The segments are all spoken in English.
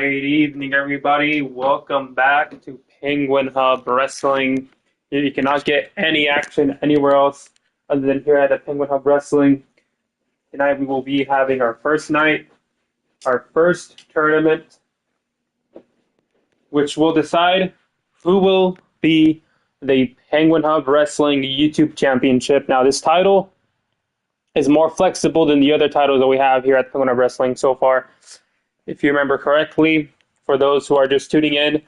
Great evening, everybody. Welcome back to Penguin Hub Wrestling. You cannot get any action anywhere else other than here at the Penguin Hub Wrestling. Tonight we will be having our first night, our first tournament, which will decide who will be the Penguin Hub Wrestling YouTube Championship. Now, this title is more flexible than the other titles that we have here at Penguin Hub Wrestling so far. If you remember correctly, for those who are just tuning in,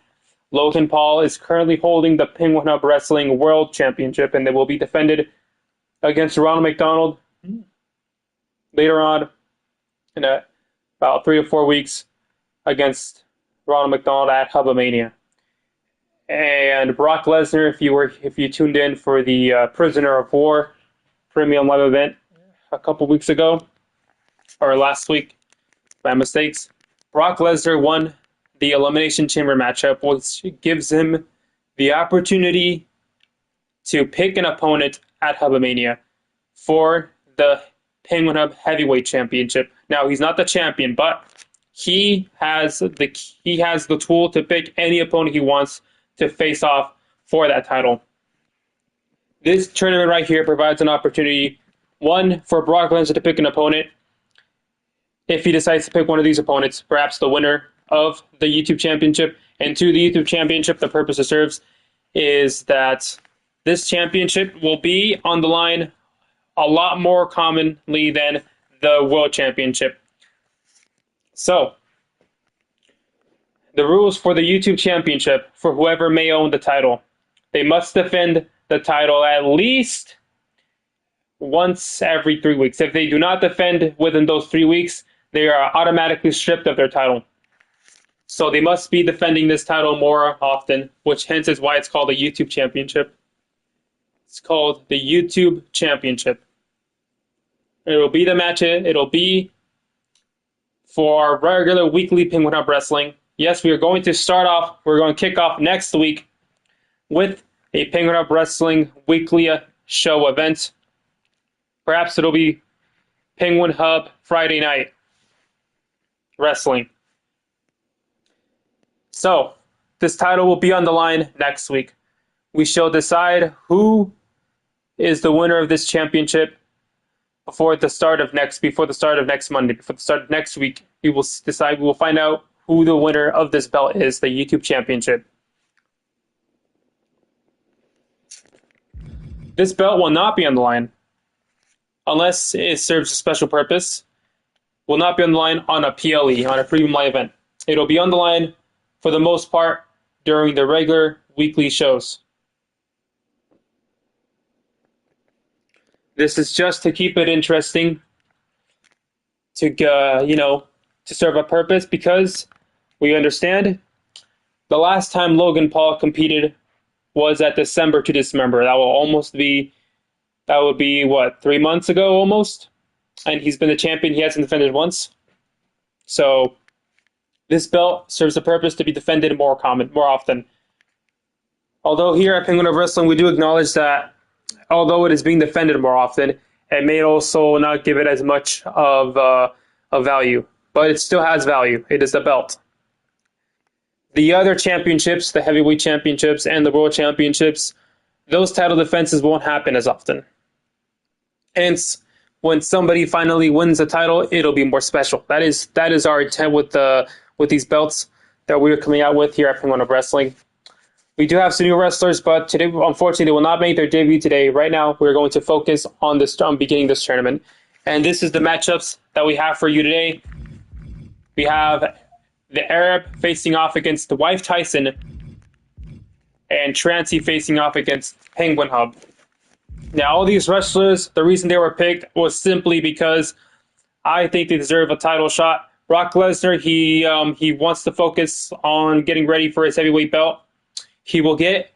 Logan Paul is currently holding the Penguin Hub Wrestling World Championship, and they will be defended against Ronald McDonald later on in about 3 or 4 weeks against Ronald McDonald at Hubomania. And Brock Lesnar, if you tuned in for the Prisoner of War premium live event a couple weeks ago, or last week, by mistakes, Brock Lesnar won the Elimination Chamber matchup, which gives him the opportunity to pick an opponent at Hubomania for the Penguin Hub Heavyweight Championship. Now, he's not the champion, but he has the tool to pick any opponent he wants to face off for that title. This tournament right here provides an opportunity, one, for Brock Lesnar to pick an opponent. If he decides to pick one of these opponents, perhaps the winner of the YouTube Championship, and two, the YouTube Championship, the purpose it serves is that this championship will be on the line a lot more commonly than the World Championship. So, the rules for the YouTube Championship for whoever may own the title: they must defend the title at least once every 3 weeks. If they do not defend within those 3 weeks, they are automatically stripped of their title. So they must be defending this title more often, which hence is why it's called the YouTube Championship. It's called the YouTube Championship. It'll be the match. It'll be for regular weekly Penguin Hub Wrestling. Yes, we're going to kick off next week with a Penguin Hub Wrestling weekly show event. Perhaps it'll be Penguin Hub Friday Night Wrestling. So, this title will be on the line next week. We shall decide who is the winner of this championship before the start of next Monday, before the start of next week. We will find out who the winner of this belt is, the YouTube Championship. This belt will not be on the line unless it serves a special purpose. Will not be on the line on a PLE, on a premium live event. It'll be on the line for the most part during the regular weekly shows. This is just to keep it interesting, to serve a purpose, because we understand the last time Logan Paul competed was at December to Dismember. That would be what, 3 months ago almost? And he's been the champion. He hasn't defended once. So this belt serves a purpose to be defended more often. Although here at Penguin Hub Wrestling, we do acknowledge that although it is being defended more often, it may also not give it as much of value. But it still has value. It is a belt. The other championships, the heavyweight championships and the world championships, those title defenses won't happen as often. Hence, when somebody finally wins a title, it'll be more special. That is our intent with these belts that we're coming out with here at Penguin Hub Wrestling. We do have some new wrestlers, but today, unfortunately, they will not make their debut today. Right now, we're going to focus on beginning this tournament. And this is the matchups that we have for you today. We have the Arab facing off against the Wife Tyson, and Trancy facing off against Penguin Hub. Now, all these wrestlers, the reason they were picked was simply because I think they deserve a title shot. Brock Lesnar, he wants to focus on getting ready for his heavyweight belt. He will get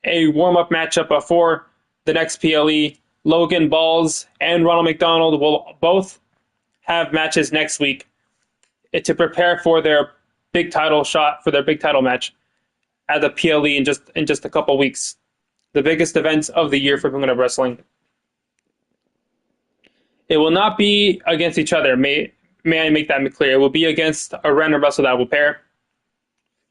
a warm-up matchup before the next PLE. Logan Balls and Ronald McDonald will both have matches next week to prepare for their big title shot, for their big title match at the PLE in just a couple weeks. The biggest events of the year for Penguin Hub Wrestling. It will not be against each other. may I make that clear? It will be against a random wrestler that will pair.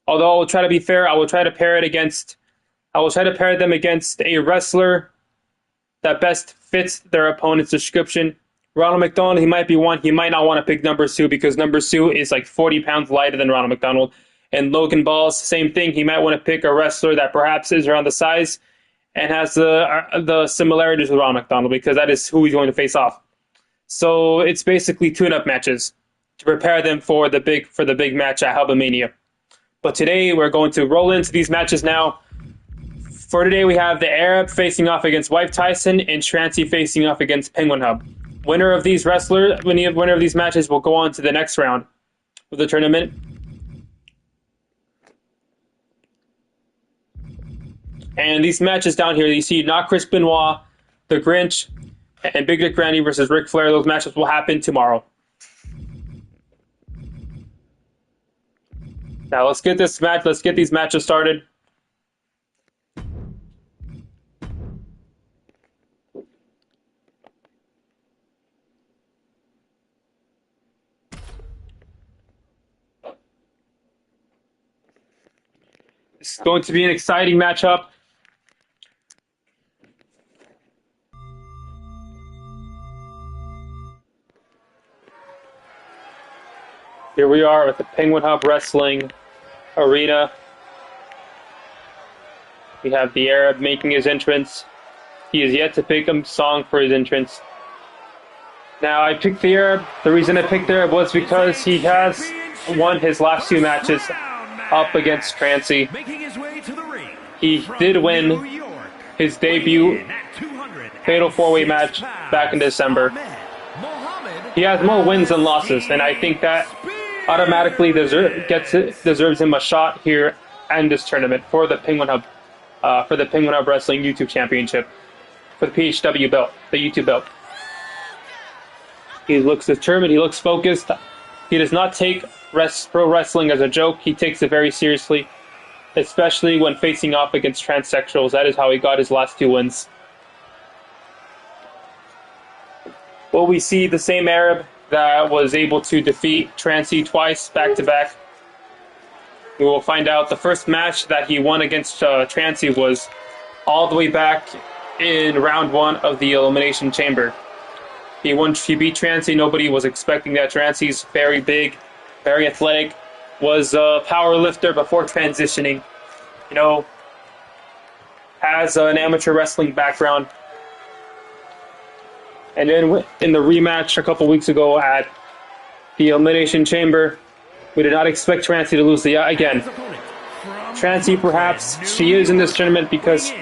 Although I will try to be fair, I will try to pair them against a wrestler that best fits their opponent's description. Ronald McDonald, he might be one. He might not want to pick number Sue because number Sue is like 40 pounds lighter than Ronald McDonald. And Logan Balls, same thing. He might want to pick a wrestler that perhaps is around the size and has the similarities with Ronald McDonald because that is who he's going to face off. So it's basically tune-up matches to prepare them for the big match at Helbomania. But today we're going to roll into these matches now. For today we have the Arab facing off against Wife Tyson and Trancy facing off against Penguin Hub. Winner of these matches will go on to the next round of the tournament. And these matches down here, you see not Chris Benoit, The Grinch, and Big Dick Randy versus Ric Flair. Those matches will happen tomorrow. Now let's get these matches started. It's going to be an exciting matchup. Here we are at the Penguin Hub Wrestling Arena. We have the Arab making his entrance. He is yet to pick a song for his entrance. Now, I picked the Arab. The reason I picked the Arab was because he has won his last two matches up against Trancy. He did win his debut Fatal 4-Way match back in December. He has more wins than losses, and I think that automatically deserves him a shot here in this tournament for the Penguin Hub Wrestling YouTube Championship, for the PHW belt, the YouTube belt. He looks determined. He looks focused. He does not take pro wrestling as a joke. He takes it very seriously, especially when facing off against transsexuals. That is how he got his last two wins. Will we see the same Arab that was able to defeat Trancy twice back-to-back? We will find out. The first match that he won against Trancy was all the way back in round one of the Elimination Chamber. He beat Trancy. Nobody was expecting that. Trancy's very big, very athletic, was a power lifter before transitioning. You know, has an amateur wrestling background. And then in the rematch a couple weeks ago at the Elimination Chamber, we did not expect Trancy to lose again. Trancy, perhaps, she is in this tournament because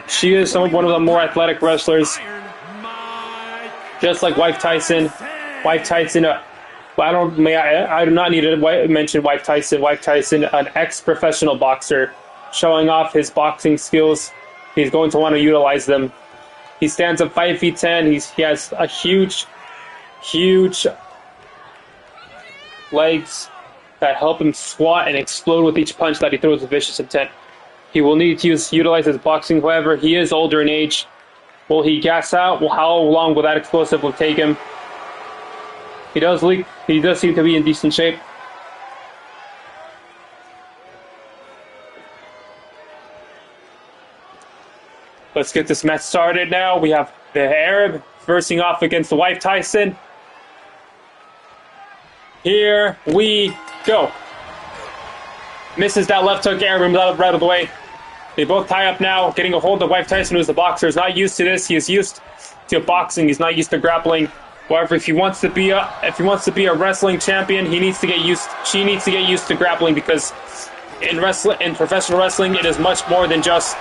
she is one of the more athletic wrestlers. Just like Wife Tyson. Wife Tyson, I do not need to mention Wife Tyson. Wife Tyson, an ex-professional boxer, showing off his boxing skills. He's going to want to utilize them. He stands up 5 feet 10. He has a huge legs that help him squat and explode with each punch that he throws with vicious intent. He will need to utilize his boxing. However, he is older in age. Will he gas out? Well, how long will that explosive will take him? He does seem to be in decent shape. Let's get this match started now. We have the Arab versing off against the Wife Tyson. Here we go. Misses that left hook. Arab moves out of the way. They both tie up now, getting a hold of Wife Tyson, who's the boxer. Is not used to this. He is used to boxing. He's not used to grappling. However, if he wants to be a wrestling champion, she needs to get used to grappling, because in professional wrestling, it is much more than just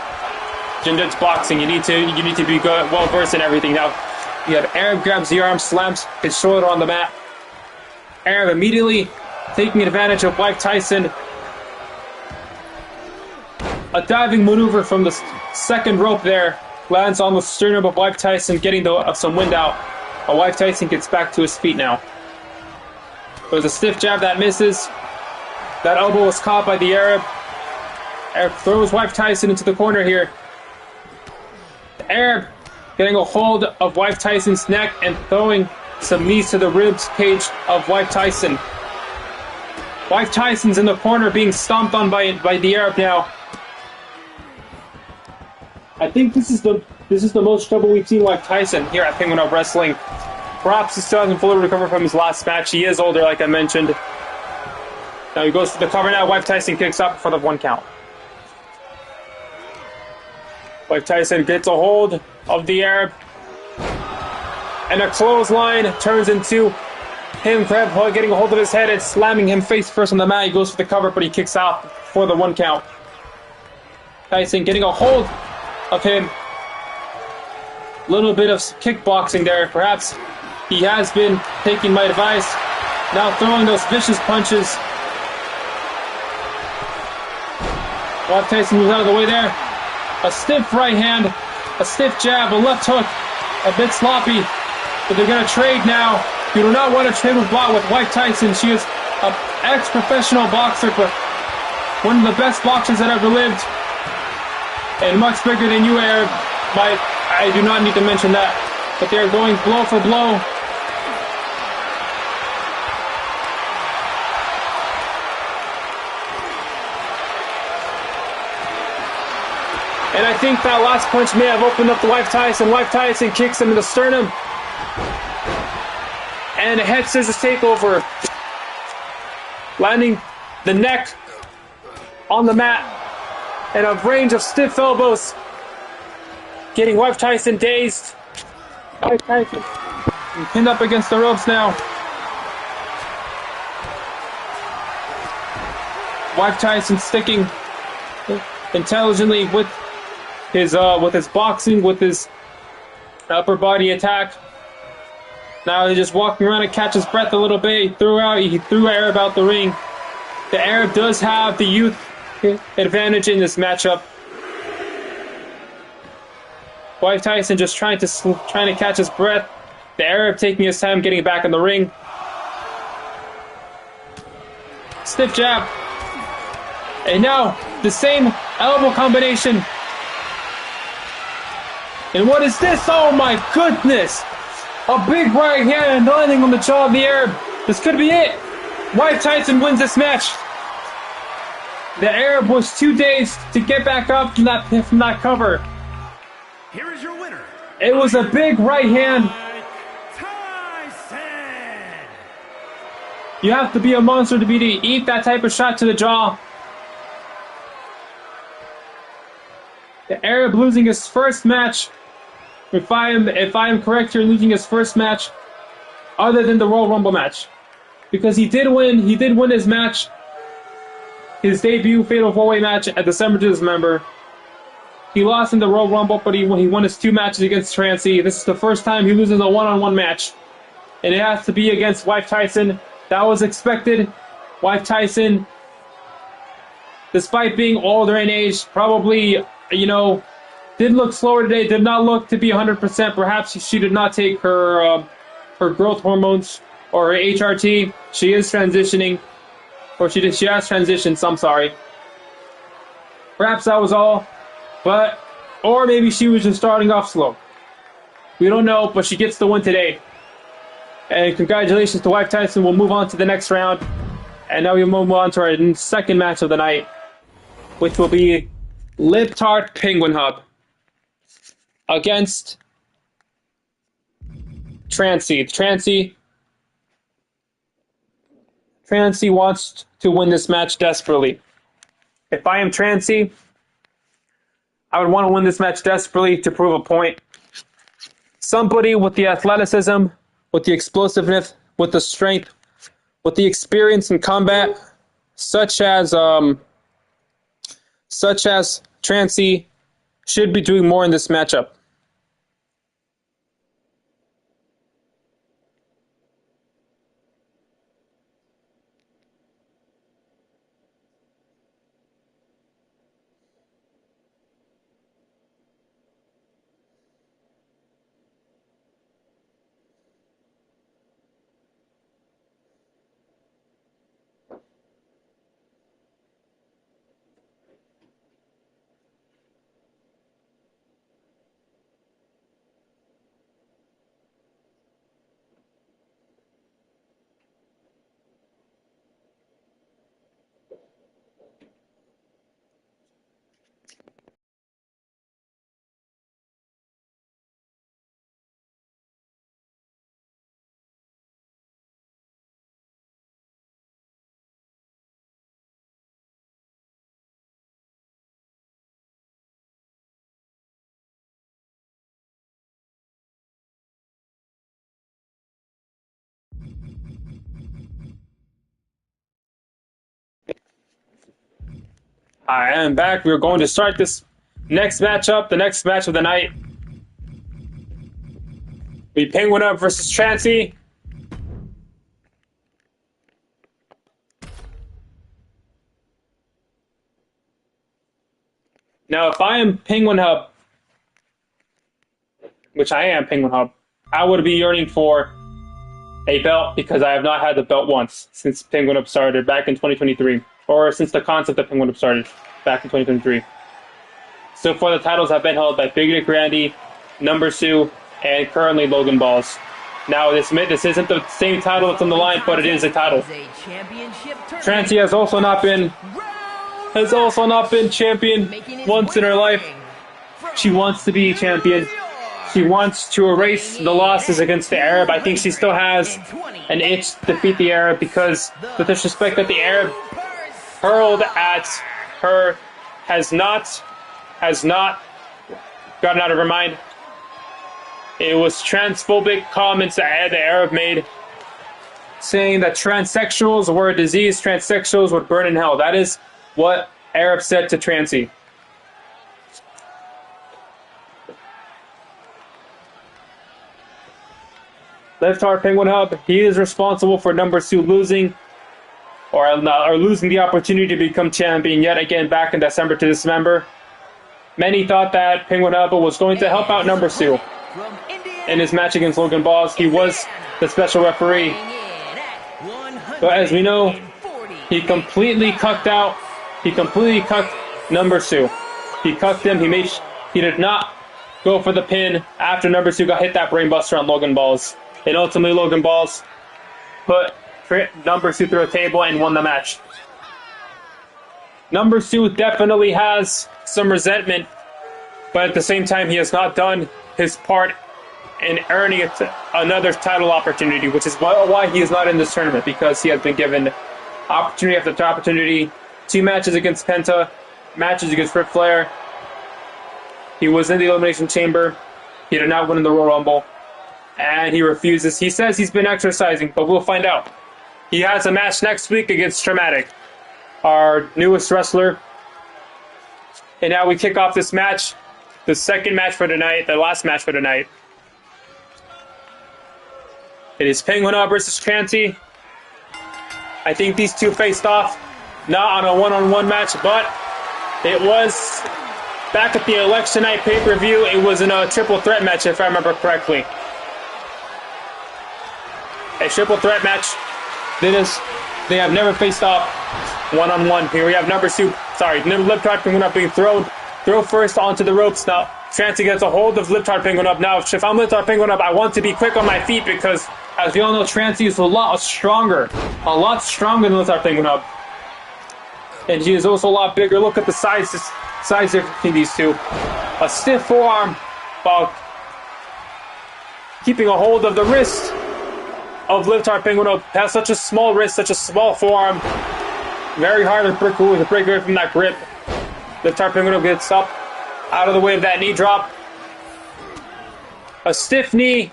boxing. You need to be well versed in everything. Now, you have Arab grabs the arm, slams his shoulder on the mat. Arab immediately taking advantage of Wife Tyson. A diving maneuver from the second rope there lands on the sternum of Wife Tyson, getting some wind out. Wife Tyson gets back to his feet now. There's a stiff jab that misses. That elbow was caught by the Arab. Arab throws Wife Tyson into the corner here. The Arab getting a hold of Wife Tyson's neck and throwing some knees to the ribs cage of Mike Tyson. Mike Tyson's in the corner being stomped on by the Arab now. I think this is the most trouble we've seen Mike Tyson here at Penguin Hub Wrestling. Perhaps he still hasn't fully recovered from his last match. He is older, like I mentioned. Now he goes for the cover now. Mike Tyson kicks up for the 1 count. Mike Tyson gets a hold of the Arab. And a clothesline turns into him getting a hold of his head and slamming him face first on the mat. He goes for the cover, but he kicks out for the 1 count. Tyson getting a hold of him. Little bit of kickboxing there. Perhaps he has been taking my advice. Now throwing those vicious punches. Mike Tyson moves out of the way there. A stiff right hand, a stiff jab, a left hook, a bit sloppy. But they're going to trade now. You do not want to trade with Mike Tyson. She is an ex-professional boxer, but one of the best boxers that ever lived. And much bigger than you, Arab. I do not need to mention that. But they're going blow for blow. And I think that last punch may have opened up to Mike Tyson. Mike Tyson kicks him in the sternum. And a head scissors takeover. Landing the neck on the mat. And a range of stiff elbows. Getting Mike Tyson dazed. Mike Tyson pinned up against the ropes now. Mike Tyson sticking intelligently with his boxing, with his upper body attack. Now he's just walking around and catches breath a little bit. He threw Arab out the ring. The Arab does have the youth advantage in this matchup. Mike Tyson just trying to catch his breath. The Arab taking his time getting back in the ring. Stiff jab. And now the same elbow combination. And what is this? Oh my goodness! A big right hand landing on the jaw of the Arab. This could be it. Mike Tyson wins this match. The Arab was too dazed to get back up from that cover. Here is your winner. It was a big right hand. Tyson. You have to be a monster to eat that type of shot to the jaw. The Arab losing his first match. If I am correct here, losing his first match other than the Royal Rumble match. Because he did win his match, his debut Fatal 4-Way match at December to Dismember. He lost in the Royal Rumble, but he won his 2 matches against Trancy. This is the first time he loses a one-on-one match. And it has to be against Mike Tyson. That was expected. Mike Tyson, despite being older in age, probably, did look slower today, did not look to be 100%. Perhaps she did not take her growth hormones or her HRT. She is transitioning, or she has transitioned, I'm sorry. Perhaps that was all, or maybe she was just starting off slow. We don't know, but she gets the win today. And congratulations to Mike Tyson. We'll move on to the next round. And now we move on to our second match of the night, which will be Libtard Penguin Hub against Trancy. Trancy wants to win this match desperately. If I am Trancy, I would want to win this match desperately to prove a point. Somebody with the athleticism, with the explosiveness, with the strength, with the experience in combat, such as Trancy, should be doing more in this matchup. I am back. We're going to start this next matchup, the next match of the night. We Penguin Up versus Trancy. Now, if I am Penguin Hub, which I am Penguin Hub, I would be yearning for a belt because I have not had the belt once since Penguin Hub started back in 2023, or since the concept of Penguin Hub started back in 2023. So far, the titles have been held by Big Dick Randy, Number Sue, and currently Logan Balls. Now, this isn't the same title that's on the line, but it is a title. Trancy has also not been champion once in her life. She wants to be champion. She wants to erase the losses against the Arab. I think she still has an itch to defeat the Arab because the disrespect that the Arab hurled at her has not gotten out of her mind. It was transphobic comments that the Arab made, saying that transsexuals were a disease, transsexuals would burn in hell. That is what Arab said to Trancy. Left Heart Penguin Hub, he is responsible for Number Sue losing or losing the opportunity to become champion yet again back in December to Dismember. Many thought that Penguin Hub was going to help out Number Sue in his match against Logan Balls. He was the special referee. But as we know, he completely cucked out. He completely cucked Number Sue. He cucked him. He did not go for the pin after Number Sue got hit that brainbuster on Logan Balls. And ultimately Logan Balls put Number Sue through a table and won the match. Number Sue definitely has some resentment, but at the same time he has not done his part in earning another title opportunity, which is why he is not in this tournament, because he has been given opportunity after opportunity. 2 matches against Penta, matches against Ric Flair. He was in the Elimination Chamber. He did not win in the Royal Rumble. And he refuses. He says he's been exercising, but we'll find out. He has a match next week against Traumatic, our newest wrestler. And now we kick off this match, the second match for tonight, the last match for tonight. It is Penguin Up versus Trancy. I think these two faced off, not on a one-on-one match, but it was back at the election night pay-per-view. It was in a triple threat match, if I remember correctly. A triple threat match. They have never faced off one-on-one. Here we have Number Sue. Lip Tart Penguin Up being throw first onto the ropes. Now Trancy gets a hold of Lip Tart Penguin Up. Now if I'm Lip Tart Penguin Up, I want to be quick on my feet because, as we all know, Trancy is a lot stronger than Lip Tart Penguin Up. And she is also a lot bigger. Look at the size difference between these two. A stiff forearm while keeping a hold of the wrist of Lip Tart Penguin Up. Has such a small wrist, such a small forearm. Very hard to break away from that grip. Lip Tart Penguin Up gets up out of the way of that knee drop. A stiff knee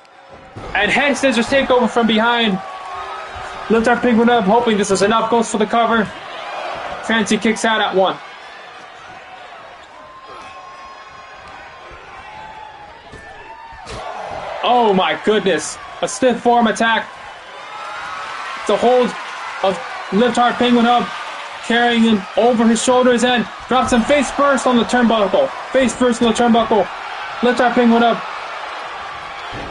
and head scissors takeover from behind. Lip Tart Penguin Up hoping this is enough, goes for the cover. Trancy kicks out at 1. Oh my goodness. A stiff forearm attack. It's a hold of Lip Tart Penguin Hub, carrying him over his shoulders and drops him face first on the turnbuckle. Face first on the turnbuckle. Lip Tart Penguin Hub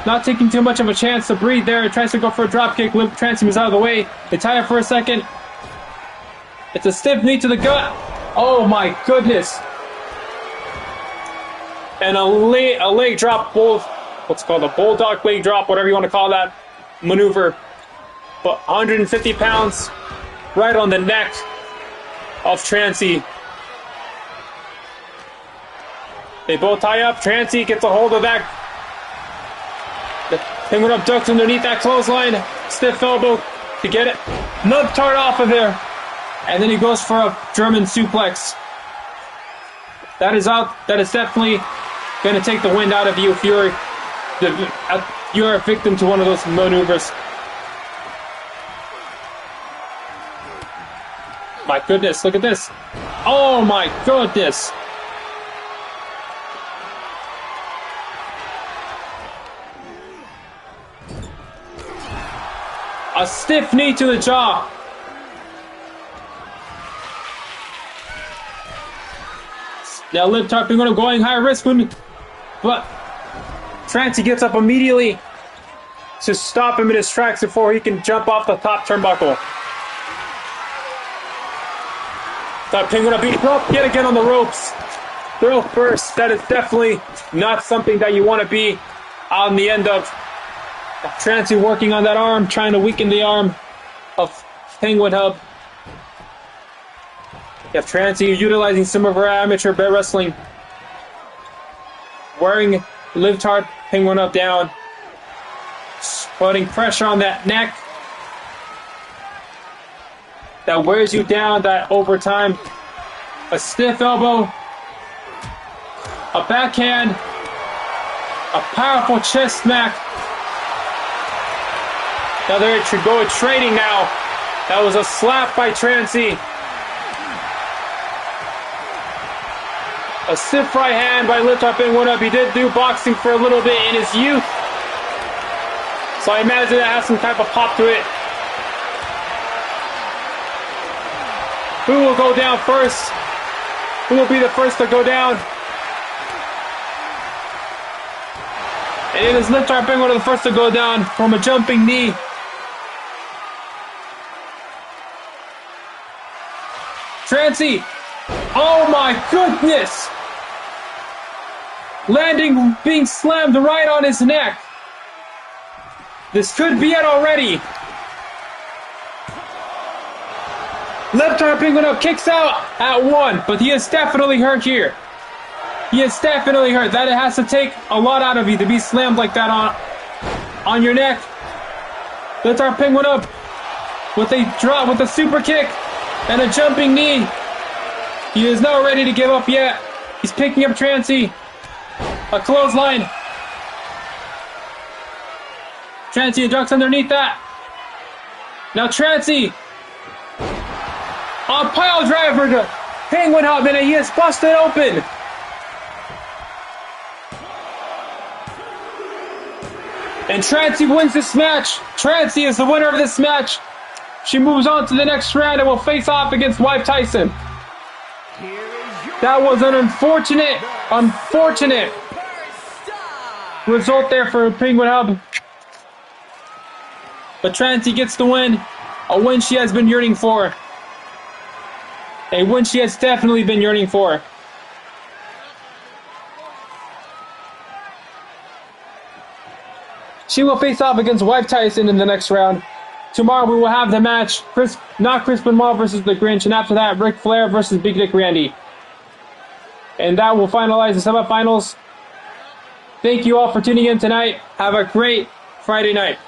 not taking too much of a chance to breathe there. Tries to go for a drop kick. Trancy was out of the way. They tie it for a second. It's a stiff knee to the gut. Oh my goodness. And a leg drop, what's called a bulldog leg drop, whatever you want to call that maneuver. But 150 pounds right on the neck of Trancy. They both tie up. Trancy gets a hold of that. Penguin Up ducks underneath that clothesline. Stiff elbow to get it. Lip Tart off of there. And then he goes for a German suplex. That is out. That is definitely going to take the wind out of you if you're a victim to one of those maneuvers. My goodness, look at this. Oh my goodness. A stiff knee to the jaw. Now Liv Tarping going high risk, but Trancy gets up immediately to stop him in his tracks before he can jump off the top turnbuckle. Tarping going to beat up yet again on the ropes. Throw first. That is definitely not something that you want to be on the end of. Trancy working on that arm, trying to weaken the arm of Penguin Hub. You have Trancy utilizing some of her amateur bear wrestling. Wearing Liv Tart Penguin Hub down. Putting pressure on that neck. That wears you down, that over time. A stiff elbow. A backhand. A powerful chest smack. Now they're going trading now. That was a slap by Trancy. A stiff right hand by Liv Tarping Penguin Hub. He did do boxing for a little bit in his youth. So I imagine that has some type of pop to it. Who will go down first? Who will be the first to go down? And it is Liv Tarping Penguin Hub the first to go down from a jumping knee. Trancy. Oh my goodness! Landing, being slammed right on his neck. This could be it already. Liv Tarping Penguin Hub kicks out at 1, but he is definitely hurt here. He is definitely hurt. That it has to take a lot out of you to be slammed like that on your neck. Liv Tarping Penguin Hub with a drop, with a super kick and a jumping knee. He is not ready to give up yet. He's picking up Trancy. A clothesline. Trancy ducks underneath that. Now Trancy. A pile driver to Penguin Hub, and he is busted open. And Trancy wins this match. Trancy is the winner of this match. She moves on to the next round and will face off against Wife Tyson. That was an unfortunate result there for Penguin Hub. But Trancy gets the win. A win she has been yearning for. A win she has definitely been yearning for. She will face off against Wife Tyson in the next round. Tomorrow we will have the match, Chris Benoit versus The Grinch, and after that, Ric Flair versus Big Dick Randy. And that will finalize the semifinals. Thank you all for tuning in tonight. Have a great Friday night.